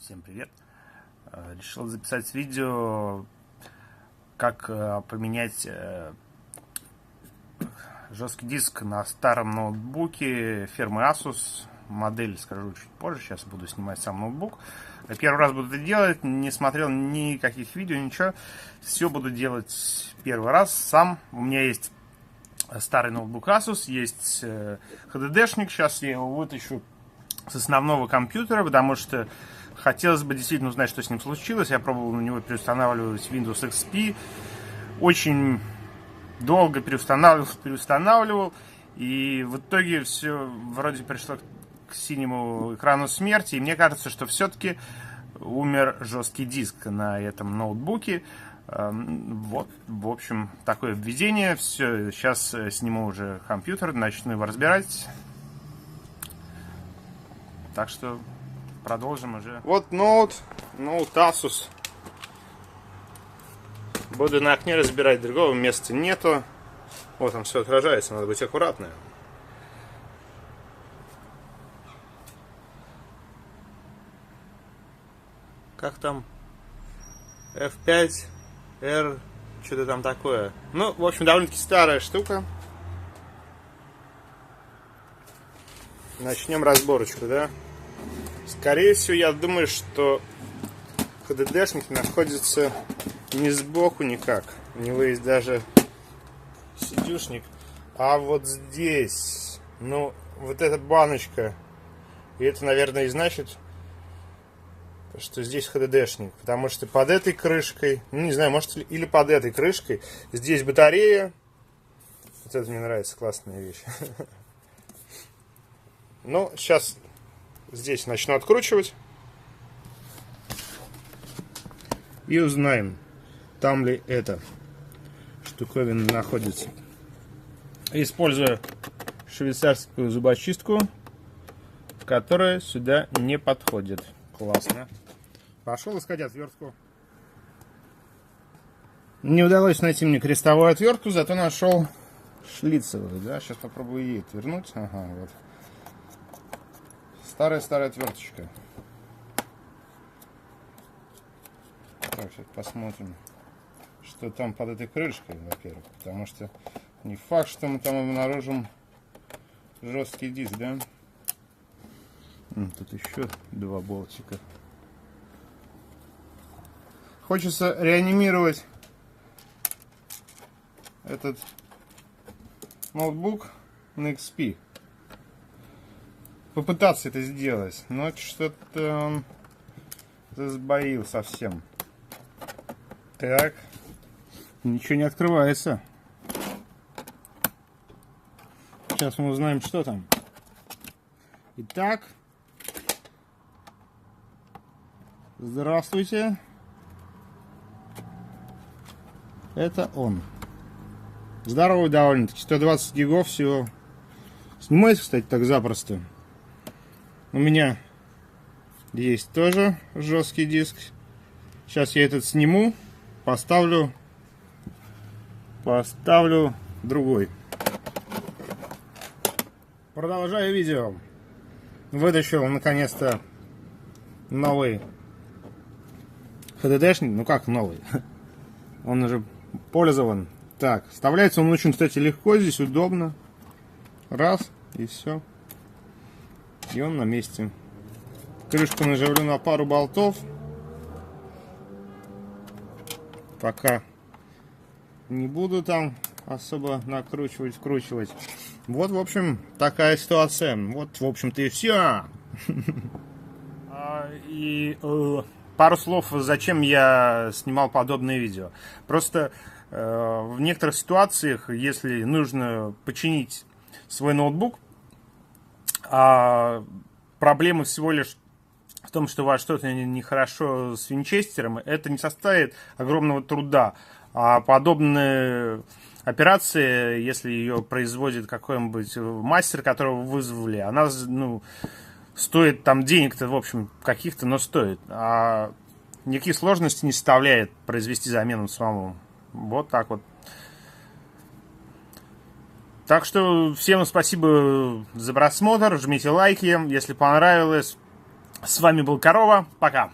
Всем привет! Решил записать видео, как поменять жесткий диск на старом ноутбуке фирмы Asus. Модель скажу чуть позже, сейчас буду снимать сам ноутбук. Первый раз буду это делать, не смотрел никаких видео, ничего. Все буду делать первый раз сам. У меня есть старый ноутбук Asus, есть HDD-шник, сейчас я его вытащу с основного компьютера, потому что хотелось бы действительно узнать, что с ним случилось. Я пробовал на него переустанавливать Windows XP. Очень долго переустанавливал. И в итоге все вроде пришло к синему экрану смерти. И мне кажется, что все-таки умер жесткий диск на этом ноутбуке. Вот, в общем, такое введение. Все, сейчас сниму уже компьютер, начну его разбирать. Так что продолжим уже. Вот ноут Asus. Буду на окне разбирать, другого места нету. Вот там все отражается, надо быть аккуратным. Как там? F5, R, что-то там такое. Ну, в общем, довольно-таки старая штука. Начнем разборочку, да? Скорее всего, я думаю, что HDD-шник находится не сбоку никак. У него есть даже сидюшник. А вот здесь, ну, вот эта баночка. И это, наверное, и значит, что здесь HDD-шник. Потому что под этой крышкой, ну, не знаю, может, или под этой крышкой, здесь батарея. Вот это мне нравится, классная вещь. Ну, сейчас здесь начну откручивать. И узнаем, там ли эта штуковина находится. Используя швейцарскую зубочистку, которая сюда не подходит. Классно. Пошел искать отвертку. Не удалось найти мне крестовую отвертку, зато нашел шлицевую. Да? Сейчас попробую ей отвернуть. Ага, вот. Старая отверточка. Так, сейчас посмотрим, что там под этой крышкой, во-первых. Потому что не факт, что мы там обнаружим жесткий диск, да? Тут еще два болтика. Хочется реанимировать этот ноутбук на XP. Попытаться это сделать, но что-то он засбоил совсем. Так, ничего не открывается. Сейчас мы узнаем, что там. Итак, здравствуйте. Это он. Здоровый довольно-таки, 120 гигов всего. Снимается, кстати, так запросто. У меня есть тоже жесткий диск. Сейчас я этот сниму, поставлю другой. Продолжаю видео. Вытащил наконец-то новый HDD-шник. Ну как новый? Он уже пользован. Так, вставляется он очень, кстати, легко. Здесь удобно. Раз, и все. И он на месте. Крышку наживлю на пару болтов. Пока не буду там особо накручивать, вкручивать. Вот, в общем, такая ситуация. Вот, в общем-то, и все. И пару слов, зачем я снимал подобное видео. Просто в некоторых ситуациях, если нужно починить свой ноутбук, а проблема всего лишь в том, что у вас что-то нехорошо с винчестером, это не составит огромного труда. А подобная операция, если ее производит какой-нибудь мастер, которого вы вызвали, она, ну, стоит там денег-то, в общем, каких-то, но стоит. А никаких сложностей не составляет произвести замену самому. Вот так вот. Так что всем спасибо за просмотр, жмите лайки, если понравилось. С вами был Корова. Пока.